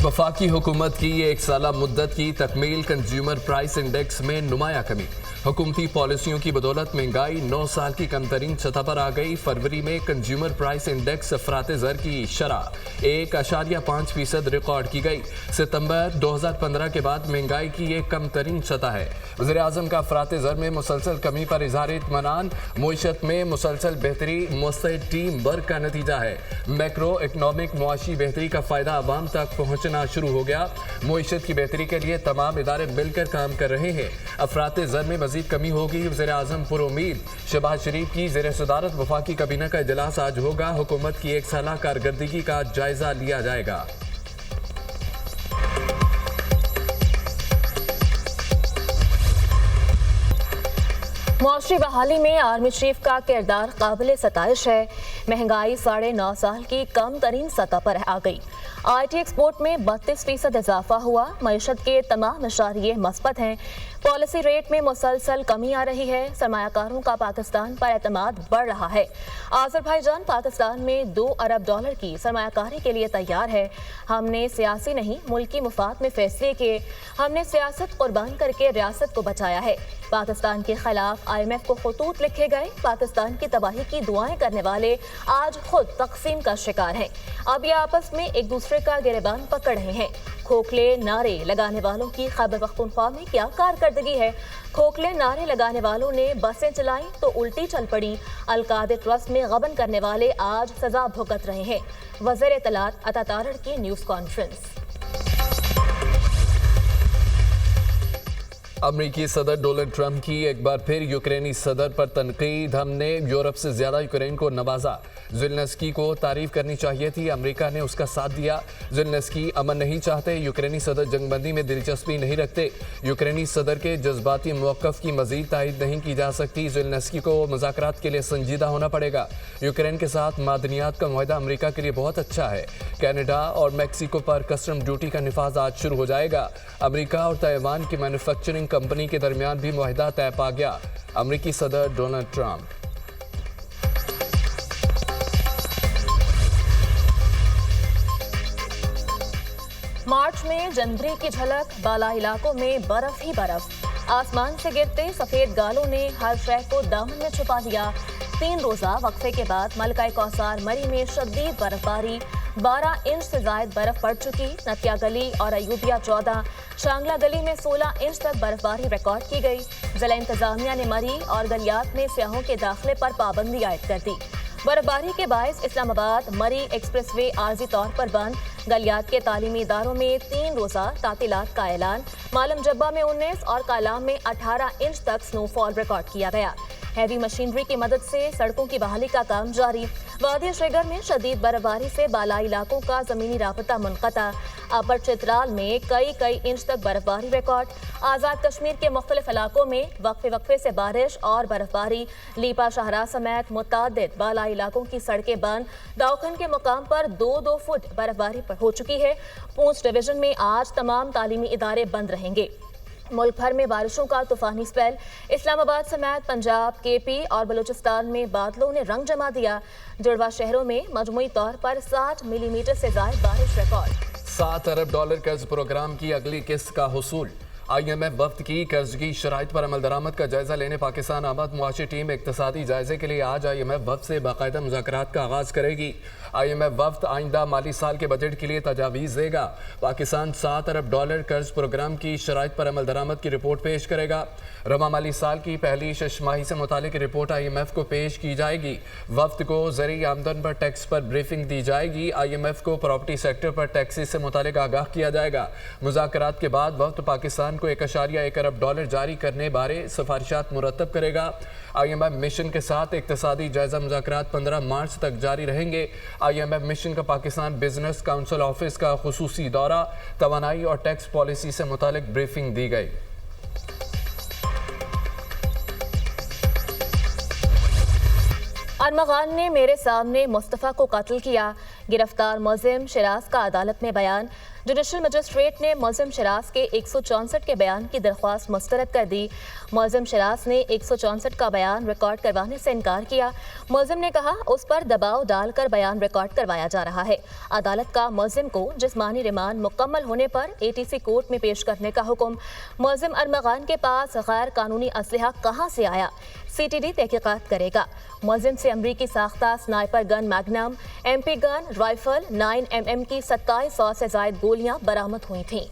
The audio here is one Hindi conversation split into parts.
वफाकी हुकूमत की एक साला मुद्दत की तकमील कंज्यूमर प्राइस इंडेक्स में नुमाया कमी। हुकूमती पॉलिसियों की बदौलत महंगाई 9 साल की कम तरीन सतह पर आ गई। फरवरी में कंज्यूमर प्राइस इंडेक्स अफराते ज़र की शरह 1.5% रिकॉर्ड की गई। सितंबर 2015 के बाद महंगाई की एक कम तरीन सतह है। वज़ीर आज़म का अफराते ज़र में मुसलसल कमी पर इज़हार इत्मीनान। मुईशत में मुसलसल बेहतरी मुस्तैद टीम वर्क का नतीजा है। मैक्रो इकनॉमिक मुआशी बेहतरी का फ़ायदा आवाम तक पहुँचना शुरू हो गया। मुईशत की बेहतरी के लिए तमाम इदारे मिलकर काम कर रहे हैं। अफराते ज़र में मज़ीद कमी होगी। वज़ीर आज़म पुरुमीद। शहबाज शरीफ की ज़ेर सदारत वफाकी काबीना का इजलास आज होगा। हुकूमत की एक साला कारकर्दगी का जायजा लिया जाएगा। मुआशरी बहाली में आर्मी चीफ का किरदार काबिल सताइश है। महंगाई 9.5 साल की कम तरीन सतह पर आ गई। IT एक्सपोर्ट में 32% इजाफा हुआ। मईशत के तमाम इशारे मस्बत हैं। पॉलिसी रेट में मुसलसल कमी आ रही है। सरमायाकारों का पाकिस्तान पर एतमाद बढ़ रहा है। आज़रबाईजान पाकिस्तान में $2 अरब की सरमायाकारी के लिए तैयार है। हमने सियासी नहीं मुल्की मुफाद में फैसले किए। हमने सियासत कुर्बान करके रियासत को बचाया है। पाकिस्तान के खिलाफ IMF को खतूत लिखे गए। पाकिस्तान की तबाही की दुआएं करने वाले आज खुद तकसीम का शिकार हैं। अब ये आपस में एक दूसरे का गिरबान पकड़ रहे हैं। खोखले नारे लगाने वालों की खैबर पख्तूनख्वा में क्या कारकर्दगी है। खोखले नारे लगाने वालों ने बसें चलाई तो उल्टी चल पड़ी। अलकादे ट्रस्ट में गबन करने वाले आज सजा भुगत रहे हैं। वज़ीर इत्तलात अता तारड़ की न्यूज़ कॉन्फ्रेंस। अमरीकी सदर डोनाल्ड ट्रंप की एक बार फिर यूक्रेनी सदर पर तनकीद। हमने यूरोप से ज्यादा यूक्रेन को नवाजा। ज़ेलेंस्की को तारीफ करनी चाहिए थी। अमेरिका ने उसका साथ दिया। ज़ेलेंस्की अमन नहीं चाहते। यूक्रेनी सदर जंगबंदी में दिलचस्पी नहीं रखते। यूक्रेनी सदर के जज्बाती मौक़िफ़ की मज़ीद तायीद नहीं की जा सकती। ज़ेलेंस्की को मुज़ाकरात के लिए संजीदा होना पड़ेगा। यूक्रेन के साथ मादनियात का मुआहदा अमेरिका के लिए बहुत अच्छा है। कनाडा और मैक्सिको पर कस्टम ड्यूटी का निफाज आज शुरू हो जाएगा। अमेरिका और ताइवान की मैन्युफैक्चरिंग कंपनी के दरमियान भी मुआहदा तय पा गया। अमेरिकी सदर डोनाल्ड ट्रंप। मार्च में जनवरी की झलक। बाला इलाकों में बर्फ ही बर्फ। आसमान से गिरते सफेद गालों ने हर शहर को दामन में छुपा दिया। 3 रोजा वक्फे के बाद मलका कौसार मरी में शदीद बर्फबारी। 12 इंच से जायद बर्फ पड़ चुकी। नतिया गली और अयूबिया 14, शांगला गली में 16 इंच तक बर्फबारी रिकॉर्ड की गई। जिला इंतजामिया ने मरी और गलियात में सियाहों के दाखिले पर पाबंदी आयद कर दी। बर्फबारी के बायस इस्लामाबाद मरी एक्सप्रेसवे आर्जी तौर पर बंद। गलियात के तालीमी इदारों में 3 रोजा तातीलात का ऐलान। मालम जब्बा में 19 और कालाम में 18 इंच तक स्नोफॉल रिकॉर्ड किया गया। हैवी मशीनरी की मदद से सड़कों की बहाली का काम जारी। वादी श्रीगर में शदीद बर्फबारी से बालाई इलाकों का जमीनी राबता मुनक़ता। अपर चित्राल में कई इंच तक बर्फबारी रिकॉर्ड। आज़ाद कश्मीर के मुख्तलिफ इलाकों में वक्फे से बारिश और बर्फबारी। लीपा शाहरा समेत मुतादिद बालाई इलाकों की सड़कें बंद। दाउखन के मुकाम पर 2-2 फुट बर्फबारी हो चुकी है। पूंछ डिवीजन में आज तमाम तालीमी इदारे बंद रहेंगे। मुल्क भर में बारिशों का तूफानी स्पेल। इस्लामाबाद समेत पंजाब, KP और बलूचिस्तान में बादलों ने रंग जमा दिया। जुड़वा शहरों में मजमूई तौर पर 60 मिलीमीटर से ज्यादा बारिश रिकॉर्ड। $7 अरब कर्ज प्रोग्राम की अगली किस्त का हुसूल। IMF वफ्द की कर्ज की शराइत पर अमल दरामद का जायजा लेने पाकिस्तान आमद। मुआशी टीम इक्तसादी जायजे के लिए आज IMF वफ्द से बाकायदा मुज़ाकरात का आगाज करेगी। IMF वफ्द आइंदा माली साल के बजट के लिए तजावीज़ देगा। पाकिस्तान $7 अरब कर्ज प्रोग्राम की शराइत पर अमल दरामद की रिपोर्ट पेश करेगा। रवा माली साल की पहली शशमाही से मुतालिक रिपोर्ट IMF को पेश की जाएगी। वफ्द को ज़री आमदन पर टैक्स पर ब्रीफिंग दी जाएगी। IMF को प्रॉपर्टी सेक्टर पर टैक्सेस से मुतालिक आगाह किया जाएगा। मुज़ाकरात के बाद वफ्द पाकिस्तान को $1.1 अरब जारी करने बारे सिफारिशात मुरतब करेगा। IMF मिशन के साथ इक्तसादी जायजा मुज़ाकरात 15 मार्च तक जारी रहेंगे। IMF मिशन का पाकिस्तान बिजनेस काउंसिल ऑफिस का खुसूसी दौरा। तवानाई और टैक्स पॉलिसी से मुतालिक ब्रीफिंग दी गई। अरमगान ने मेरे सामने मुस्तफ़ा को कत्ल किया। गिरफ्तार मुलजिम शिराज का अदालत में बयान। जुडिशल मजिस्ट्रेट ने मुलजिम शरास के 164 के बयान की दरख्वास्त मुस्तरद कर दी। मुलजिम शरास ने 164 का बयान रिकॉर्ड करवाने से इनकार किया। मुलजिम ने कहा उस पर दबाव डालकर बयान रिकॉर्ड करवाया जा रहा है। अदालत का मुलजिम को जिस्मानी रिमांड मुकम्मल होने पर ATC कोर्ट में पेश करने का हुक्म। मुलजिम अरमगान के पास गैर कानूनी असलहा कहां से आया, CTD तहकीकात करेगा। मुलजिम से अमरीकी साख्ता sniper gun Magnum, MP gun, rifle 9mm की 2700 से ज्यादा गोलियां बरामद हुई थीं।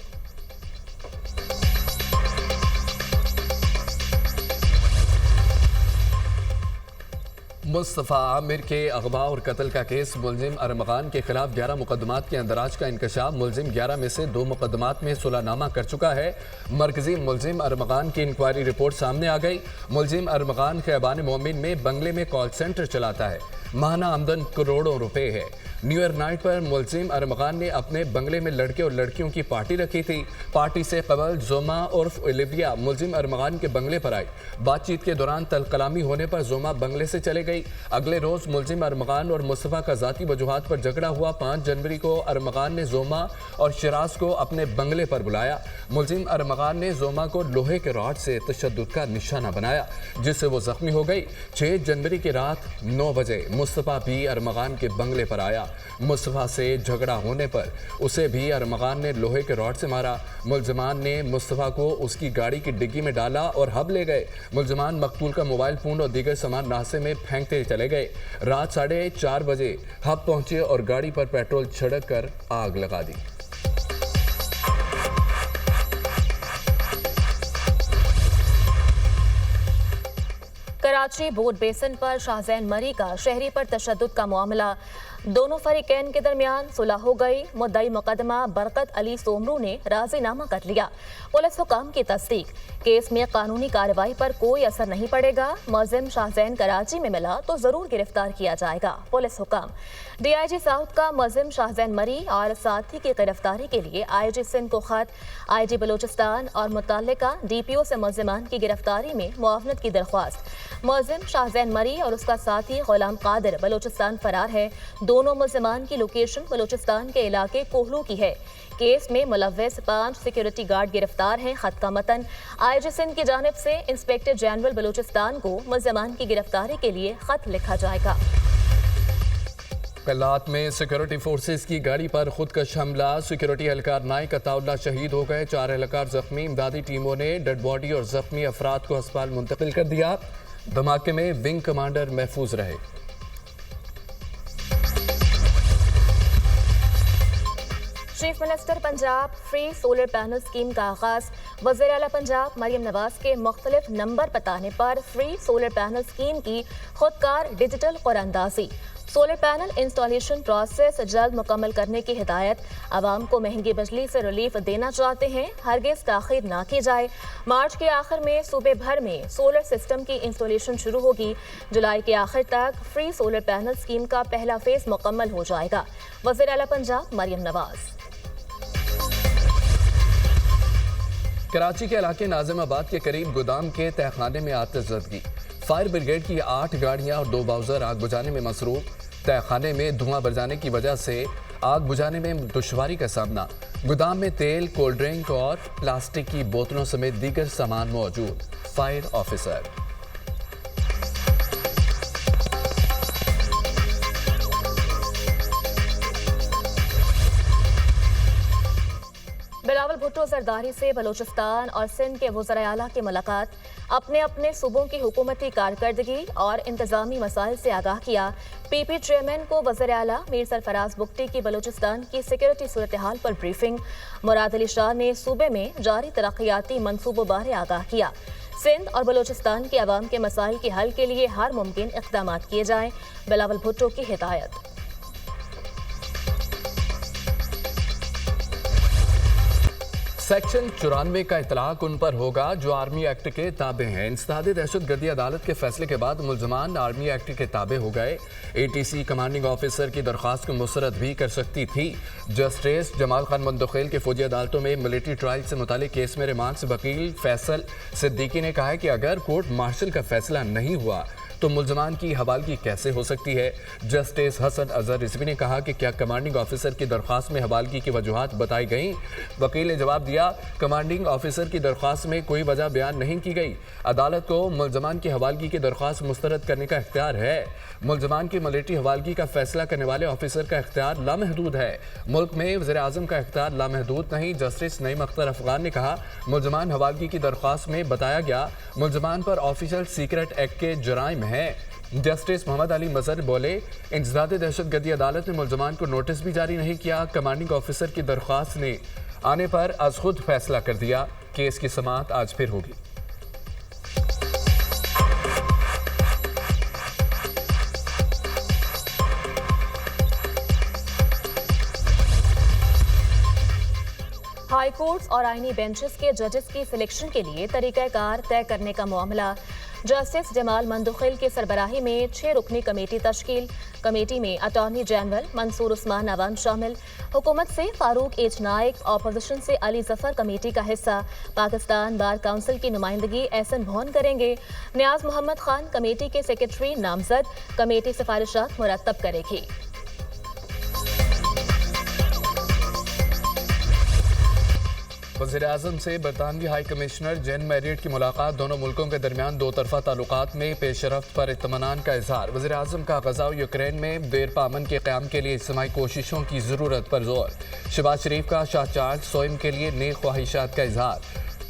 मुस्तफ़ा आमिर के अगवा और कत्ल का केस मुलजिम अरमगान के खिलाफ 11 मुकदमात के अंदराज का इंकशाफ। मुलजिम 11 में से 2 मुकदमात में सुलहनामा कर चुका है। मरकजी मुलजिम अरमगान की इंक्वायरी रिपोर्ट सामने आ गई। मुलजिम अरमगान खैबान मोमिन में बंगले में कॉल सेंटर चलाता है। माहाना आमदन करोड़ों रुपए है। न्यू ईयर नाइट पर मुलजिम अरमगान ने अपने बंगले में लड़के और लड़कियों की पार्टी रखी थी। पार्टी से कबल जोमा उर्फ ओलिविया मुलजिम अरमगान के बंगले पर आई। बातचीत के दौरान तलकलामी होने पर जोमा बंगले से चले गई। अगले रोज मुलजिम अरमगान और मुस्तफ़ा का जाती वजूहात पर झगड़ा हुआ। 5 जनवरी को अरमगान ने जोमा और शिराज को अपने बंगले पर बुलाया। मुलजिम अरमगान ने जोमा को लोहे के रॉड से तशद्दुद का निशाना बनाया, जिससे वो जख्मी हो गई। 6 जनवरी की रात 9 बजे मुस्तफ़ा भी अरमगान के बंगले पर आया। मुस्तफ़ा से झगड़ा होने पर उसे भी अरमगान ने लोहे के रॉड से मारा। मुलजमान ने मुस्तफ़ा को उसकी गाड़ी की डिग्गी में डाला और हब ले गए। मुलजमान मकतूल का मोबाइल फ़ोन और दीगर सामान रास्ते में फेंकते चले गए। रात 4:30 बजे हब पहुंचे और गाड़ी पर पेट्रोल छिड़क कर आग लगा दी। कराची बोट बेसन पर शाहजैन मरी का शहरी पर तशद्दुद का मामला। दोनों फरीकैन के दरमियान सुलह हो गई। मुद्दई मुकदमा बरकत अली सोमरू ने राजीनामा कर लिया। पुलिस हुकाम की तस्दीक। केस में कानूनी कार्रवाई पर कोई असर नहीं पड़ेगा। मुलजिम शाहजैन कराची में मिला तो जरूर गिरफ्तार किया जाएगा। पुलिस हुकाम। DIG साउथ का मुलजिम शाहजैन मरी और साथी की गिरफ्तारी के लिए IG सिंध को खत, IG बलूचिस्तान और मुतल्लिका DPO से मुलजिमान की गिरफ्तारी में मुआवनत की दरख्वास्त। मुलजिम शाहजैन मरी और उसका साथी गुलाम कादिर बलूचिस्तान फरार है। दोनों मुलजिमान की लोकेशन बलूचिस्तान के इलाके कोहलू की है। केस में मुलव्वस 5 सिक्योरिटी गार्ड गिरफ्तार हैं। खत का मतन IG सिंध की जानिब से इंस्पेक्टर जनरल बलूचिस्तान को मुलजिमान की गिरफ्तारी के लिए खत लिखा जाएगा। कलात में सिक्योरिटी फोर्सेस की गाड़ी पर खुदकश हमला। सिक्योरिटी एहलकार नाइक अताउल्लाह शहीद हो गए। 4 एहलकार जख्मी। इमदादी टीमों ने डेड बॉडी और जख्मी अफराद को अस्पताल मुंतकिल कर दिया। धमाके में विंग कमांडर महफूज रहे। Chief minister Punjab free solar panel scheme का आगाज। वज़ीर आला पंजाब मरियम नवाज के मुख्तलिफ नंबर बताने पर फ्री सोलर पैनल स्कीम की खुदकार डिजिटल कुरानंदाजी। सोलर पैनल इंस्टॉलेशन प्रोसेस जल्द मुकम्मल करने की हिदायत। आवाम को महंगी बिजली से रिलीफ देना चाहते हैं, हरगिज ताखीर ना की जाए। मार्च के आखिर में सूबे भर में सोलर सिस्टम की इंस्टॉलेशन शुरू होगी। जुलाई के आखिर तक फ्री सोलर पैनल स्कीम का पहला फेज मुकम्मल हो जाएगा। वज़ीर आला पंजाब मरियम नवाज। कराची के इलाके नाजिमाबाद के करीब गोदाम के तहखाने में आतिशज़दगी। फायर ब्रिगेड की 8 गाड़ियां और 2 बाउजर आग बुझाने में मसरूफ। तहखाने में धुआं बढ़ जाने की वजह से आग बुझाने में दुश्वारी का सामना। गोदाम में तेल, कोल्ड ड्रिंक और प्लास्टिक की बोतलों समेत दीगर सामान मौजूद। Fire officer. बिलावल भुट्टो जरदारी से बलूचिस्तान और सिंध के वज़ीर आला की मुलाकात। अपने अपने सूबों की हुकूमती कारकर्दगी और इंतजामी मसाइल से आगाह किया। PP चेयरमैन को वज़ीर आला मीर सरफराज बुगटी की बलूचिस्तान की सिक्योरिटी सूरत हाल पर ब्रीफिंग। मुराद अली शाह ने सूबे में जारी तरक्याती मंसूबों बारे आगाह किया। सिंध और बलूचिस्तान के अवाम के मसाइल के हल के लिए हर मुमकिन इक़दाम किए जाएं। बिलावल भुट्टो की हिदायत। सेक्शन 94 का इतलाक उन पर होगा जो आर्मी एक्ट के ताबे हैं। इंसदादी दहशतगर्दी अदालत के फैसले के बाद मुलजमान आर्मी एक्ट के ताबे हो गए। ATC कमांडिंग ऑफिसर की दरख्वास्त को मुस्तरद भी कर सकती थी। जस्टिस जमाल खान मुंतखिल के फौजी अदालतों में मिलिट्री ट्रायल से मुतालिक केस में रिमांड से वकील फैसल सिद्दीकी ने कहा है कि अगर कोर्ट मार्शल का फैसला नहीं हुआ तो मुलजमान की हवालगी कैसे हो सकती है? जस्टिस हसन अजहर रिजवी ने कहा कि क्या कमांडिंग ऑफिसर की दरख्वास्त में हवालगी की वजूहात बताई गई? वकील ने जवाब दिया, कमांडिंग ऑफिसर की दरख्वास्त में कोई वजह बयान नहीं की गई। अदालत को मुलजमान की हवालगी की दरख्वास्त मुस्तरद करने का इख्तियार है। मुलजमान की मिलिट्री हवालगी का फैसला करने वाले ऑफिसर का इख्तियार लामहदूद है। मुल्क में वज़ीर आज़म का इख्तियार लामहदूद नहीं। जस्टिस नईम अख्तर अफगान ने कहा, मुलजमान हवालगी की दरख्वास्त में बताया गया मुलजमान पर ऑफिशियल सीक्रेट एक्ट के जराइम हैं। जस्टिस मोहम्मद अली मजहर बोले, इंसदाद दहशतगर्दी अदालत ने मुलजमान को नोटिस भी जारी नहीं किया। कमांडिंग ऑफिसर की दरख्वास्त ने आने पर आज खुद फैसला कर दिया। केस की समाअत आज फिर होगी। हाई कोर्ट्स और आईनी बेंचेस के जजेस की सिलेक्शन के लिए तरीक़ाकार तय करने का मामला। जस्टिस जमाल मंदुखिल की सरबराही में 6 रुकनी कमेटी तश्कील। कमेटी में अटॉर्नी जनरल मंसूर उस्मान अवान शामिल। हुकूमत से फारूक एच नाइक, ऑपोजिशन से अली जफर कमेटी का हिस्सा। पाकिस्तान बार काउंसिल की नुमाइंदगी एहसन भौन करेंगे। नियाज मोहम्मद खान कमेटी के सेक्रेटरी नामजद। कमेटी सिफारिशात मुरतब करेगी। वज़ीर आज़म से बरतानवी हाई कमिश्नर जैन मैरियट की मुलाकात। दोनों मुल्कों के दरमियान दो तरफा ताल्लुकात में पेशरफ्त पर इत्मीनान का इजहार। वज़ीर आज़म का गज़ा और यूक्रेन में देर पामन के क़याम के लिए इज्तिमाई कोशिशों की ज़रूरत पर जोर। शहबाज शरीफ का शाह चार्ल्स सोइम के लिए नेक ख्वाहिशात का इजहार।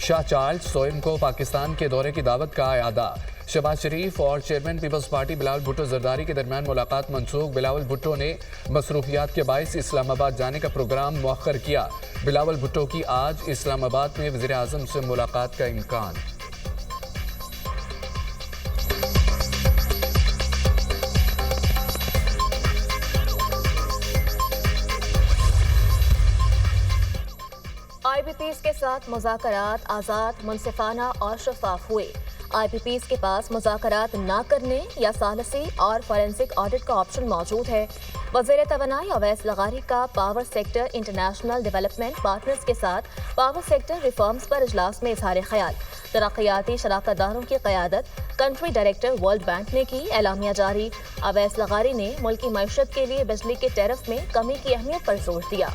शाह चार्ल्स सोइम को पाकिस्तान के दौरे की दावत का आयादा। शहबाज शरीफ और चेयरमैन पीपल्स पार्टी बिलावल भुट्टो जरदारी के दरमियान मुलाकात मनसूख। बिलावल भुट्टो ने मसरूफियात के बायस इस्लामाबाद जाने का प्रोग्राम मुअख्खर किया। बिलावल भुट्टो की आज इस्लामाबाद में वज़ीर आज़म से मुलाकात का इम्कान। IPPs के साथ मुज़ाकरात आज़ाद, मुनसिफाना और शफाफ हुए। IPPs के पास मुज़ाकरात ना करने या सालसी और फॉरेंसिक ऑडिट का ऑप्शन मौजूद है। वज़ीर तवानाई अवैस लगारी का power sector international development partners के साथ पावर सेक्टर रिफॉर्म्स पर इजलास में इजहार ख्याल। तरक्याती शराकतदारों की क़यादत कंट्री डायरेक्टर वर्ल्ड बैंक ने की। एलामिया जारी। अवैस लगारी ने मुल्की मईशत के लिए बिजली के टैरिफ में कमी की अहमियत पर जोर दिया।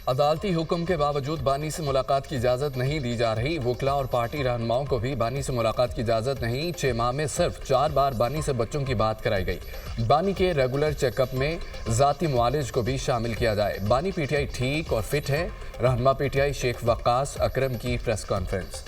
अदालती हुक्म के बावजूद बानी से मुलाकात की इजाज़त नहीं दी जा रही। वकला और पार्टी रहनुमाओं को भी बानी से मुलाकात की इजाज़त नहीं। 6 माह में सिर्फ 4 बार बानी से बच्चों की बात कराई गई। बानी के रेगुलर चेकअप में ज़ाती मुआलिज को भी शामिल किया जाए। बानी PTI ठीक और फिट है। रहनुमा PTI शेख वक्कास अकरम की प्रेस कॉन्फ्रेंस।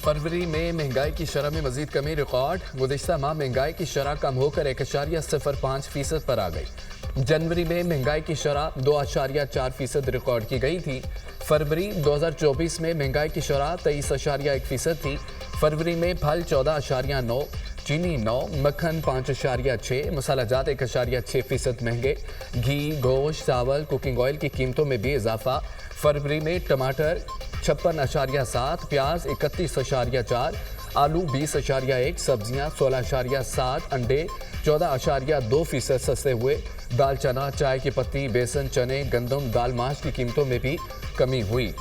फरवरी में महंगाई की शरह में मजीद कमी रिकॉर्ड। गुज़िश्ता माह महंगाई की शरह कम होकर 1.05% पर आ गई। जनवरी में महंगाई की शरह 2.4% रिकॉर्ड की गई थी। फरवरी 2024 में महंगाई की शरह 23.1% थी। फरवरी में फल 14.9, चीनी 9, मक्खन 5.6, मसालाजात 1.6% महंगे। घी, गोश्त, चावल, कुकिंग ऑयल की कीमतों में भी इजाफा। फरवरी में टमाटर 56.7, प्याज 31.4, आलू 20.1, सब्जियां 16.7, अंडे 14.2% सस्ते हुए। दाल, चना, चाय की पत्ती, बेसन, चने, गंदम, दाल, माश की कीमतों में भी कमी हुई।